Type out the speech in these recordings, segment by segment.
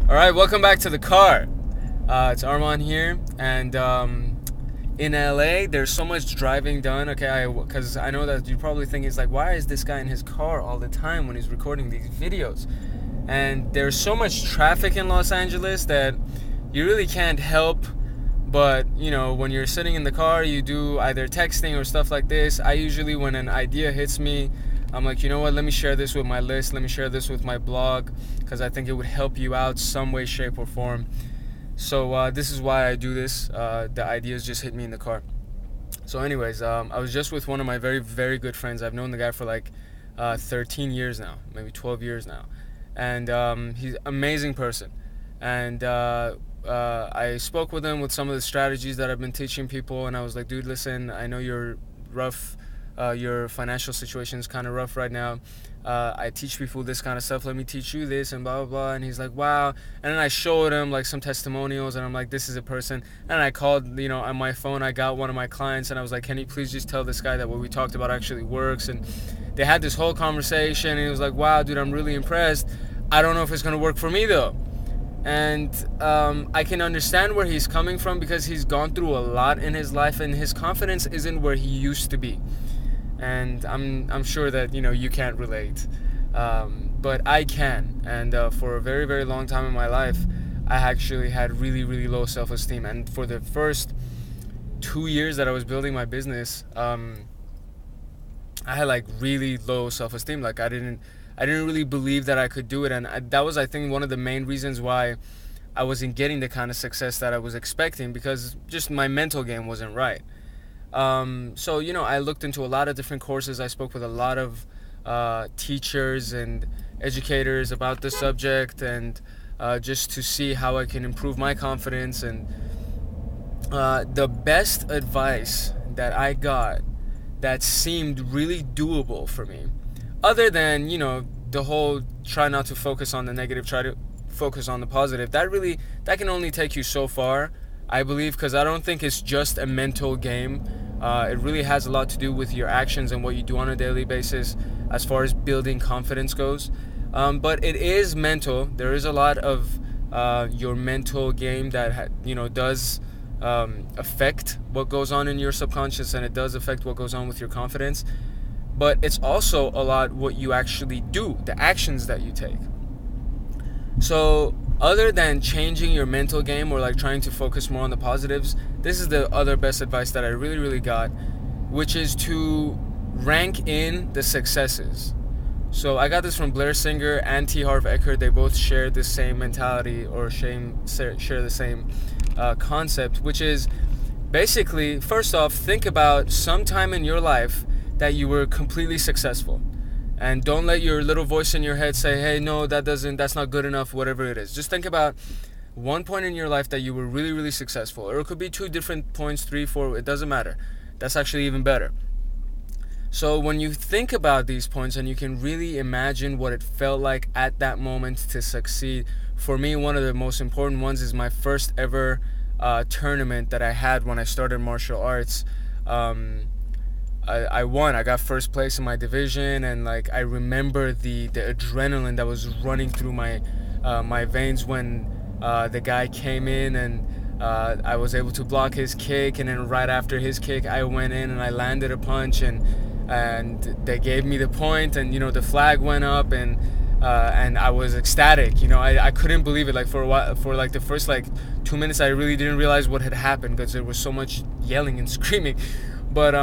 All right, welcome back to the car. It's Armand here, and in LA, there's so much driving done. Okay, because I know that you probably think it's like, why is this guy in his car all the time when he's recording these videos? And there's so much traffic in Los Angeles that you really can't help. But when you're sitting in the car, you do either texting or stuff like this. I usually, when an idea hits me, I'm like, you know what, let me share this with my list, let me share this with my blog, because I think it would help you out some way, shape, or form. So this is why I do this. The ideas just hit me in the car. So anyways, I was just with one of my very, very good friends. I've known the guy for like 13 years now, maybe 12 years now. And he's an amazing person. And I spoke with him with some of the strategies that I've been teaching people. And I was like, dude, listen, I know you're rough. Your financial situation is kind of rough right now. I teach people this kind of stuff. Let me teach you this and blah, blah, blah. And he's like, wow. And then I showed him like some testimonials and I'm like, this is a person. And I called, on my phone, I got one of my clients and I was like, can you please just tell this guy that what we talked about actually works? And they had this whole conversation and he was like, wow, dude, I'm really impressed. I don't know if it's going to work for me though. And I can understand where he's coming from because he's gone through a lot in his life and his confidence isn't where he used to be. And I'm sure that you can't relate, but I can. And for a very, very long time in my life, I actually had really, really low self-esteem. And for the first 2 years that I was building my business, I had like really low self-esteem. Like I didn't really believe that I could do it, and that was, I think, one of the main reasons why I wasn't getting the kind of success that I was expecting, because just my mental game wasn't right. So I looked into a lot of different courses. I spoke with a lot of teachers and educators about the subject, and just to see how I can improve my confidence. And the best advice that I got that seemed really doable for me, other than the whole try not to focus on the negative, try to focus on the positive, that can only take you so far, I believe, because I don't think it's just a mental game. It really has a lot to do with your actions and what you do on a daily basis as far as building confidence goes. But it is mental. There is a lot of your mental game that does affect what goes on in your subconscious, and it does affect what goes on with your confidence. But it's also a lot what you actually do, the actions that you take. So other than changing your mental game or like trying to focus more on the positives, this is the other best advice that I really, really got, which is to rank in the successes. So I got this from Blair Singer and T. Harv Eker. They both share the same mentality or share the same concept, which is basically, first off, think about some time in your life that you were completely successful. And don't let your little voice in your head say, hey, no, that's not good enough, whatever it is. Just think about one point in your life that you were really, really successful. Or it could be 2 different points, 3, 4, it doesn't matter. That's actually even better. So when you think about these points and you can really imagine what it felt like at that moment to succeed. For me, one of the most important ones is my first ever tournament that I had when I started martial arts. I won. I got first place in my division, and like I remember the adrenaline that was running through my veins when the guy came in, and I was able to block his kick, and then right after his kick I went in and I landed a punch, and they gave me the point, and the flag went up, and I was ecstatic. I couldn't believe it. Like for a while, for like the first 2 minutes, I really didn't realize what had happened because there was so much yelling and screaming. But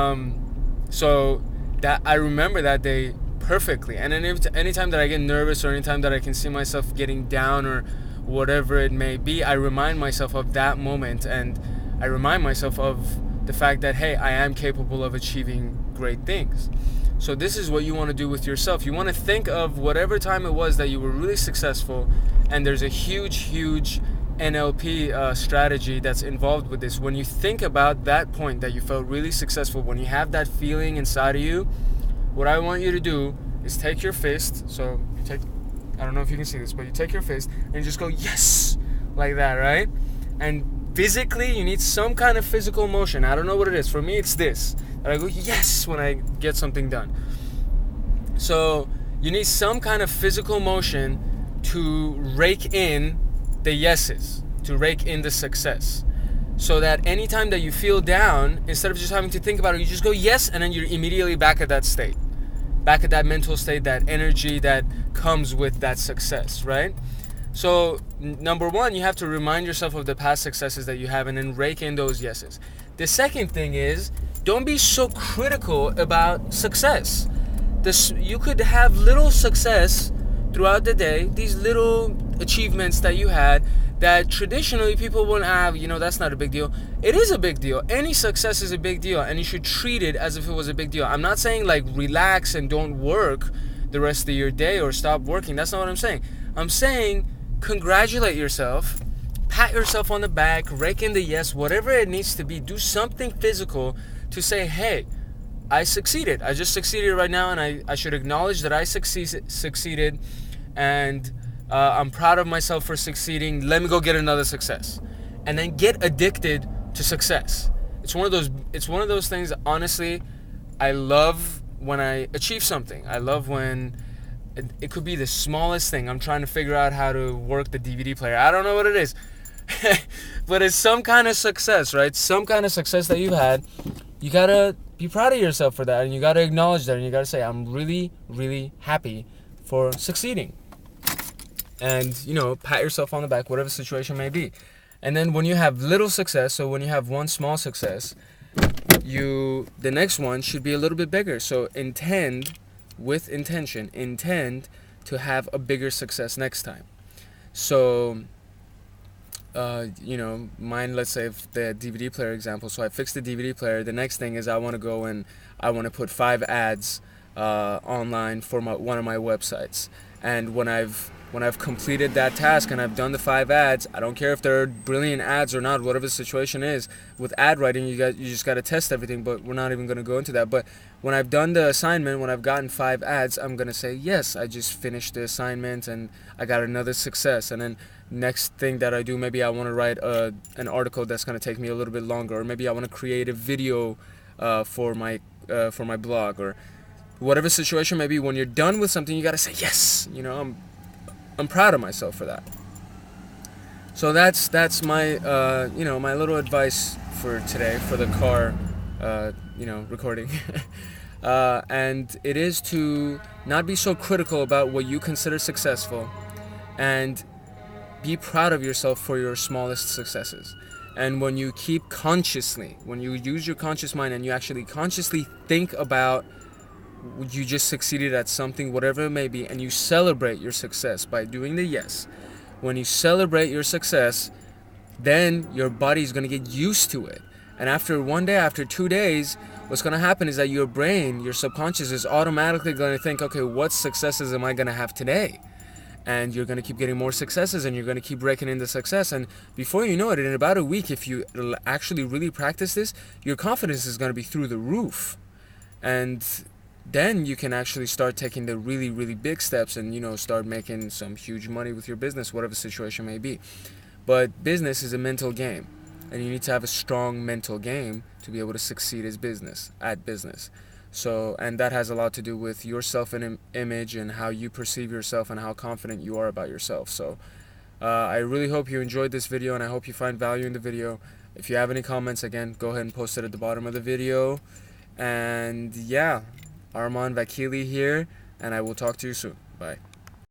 so that I remember that day perfectly. And then anytime that I get nervous or anytime that I can see myself getting down or whatever it may be, I remind myself of that moment, and I remind myself of the fact that, hey, I am capable of achieving great things. So this is what you want to do with yourself. You want to think of whatever time it was that you were really successful, and there's a huge NLP strategy that's involved with this. When you think about that point that you felt really successful, when you have that feeling inside of you, what I want you to do is take your fist. So I don't know if you can see this, but you take your fist and you just go, yes, like that, right? And physically, you need some kind of physical motion. I don't know what it is. For me, it's this. That I go, yes, when I get something done. So you need some kind of physical motion to rake in the yeses, to rake in the success. So that anytime that you feel down, instead of just having to think about it, you just go yes, and then you're immediately back at that state. Back at that mental state, that energy that comes with that success, right? So, number one, you have to remind yourself of the past successes that you have and then rake in those yeses. The second thing is, don't be so critical about success. You could have little success throughout the day, these little achievements that you had that traditionally people wouldn't have, that's not a big deal. It is a big deal. Any success is a big deal, and you should treat it as if it was a big deal. I'm not saying like relax and don't work the rest of your day or stop working. That's not what I'm saying. I'm saying congratulate yourself, pat yourself on the back, rake in the yes, whatever it needs to be. Do something physical to say, hey, I succeeded. I just succeeded right now, and I should acknowledge that I succeeded, and I'm proud of myself for succeeding. Let me go get another success. And then get addicted to success. It's one of those things, honestly, I love when I achieve something. I love when it could be the smallest thing. I'm trying to figure out how to work the DVD player. I don't know what it is. But it's some kind of success, right? Some kind of success that you've had. You gotta be proud of yourself for that, and you gotta acknowledge that, and you gotta say, I'm really, really happy for succeeding. And, pat yourself on the back, whatever the situation may be. And then when you have little success, so when you have one small success, the next one should be a little bit bigger. So intend to have a bigger success next time. So, mine, let's say if the DVD player example, so I fixed the DVD player. The next thing is I want to go and I want to put 5 ads online for one of my websites. And when I've completed that task and I've done the 5 ads, I don't care if they're brilliant ads or not, whatever the situation is. With ad writing, you just got to test everything, but we're not even going to go into that. But when I've done the assignment, when I've gotten 5 ads, I'm going to say, yes, I just finished the assignment and I got another success. And then next thing that I do, maybe I want to write an article that's going to take me a little bit longer, or maybe I want to create a video for my blog, or whatever situation may be. When you're done with something, you got to say, yes, I'm proud of myself for that. So that's my my little advice for today for the car recording. And it is to not be so critical about what you consider successful, and be proud of yourself for your smallest successes. And when you when you use your conscious mind and you actually consciously think about you just succeeded at something, whatever it may be, and you celebrate your success by doing the yes. When you celebrate your success, then your body is going to get used to it. And after 1 day, after 2 days, what's going to happen is that your brain, your subconscious, is automatically going to think, okay, what successes am I going to have today? And you're going to keep getting more successes, and you're going to keep breaking into success. And before you know it, in about a week, if you actually really practice this, your confidence is going to be through the roof. And then you can actually start taking the really, really big steps and, start making some huge money with your business, whatever the situation may be. But business is a mental game, and you need to have a strong mental game to be able to succeed at business. So, and that has a lot to do with your self-image and how you perceive yourself and how confident you are about yourself. So, I really hope you enjoyed this video, and I hope you find value in the video. If you have any comments, again, go ahead and post it at the bottom of the video. And yeah, Arman Vakili here, and I will talk to you soon. Bye.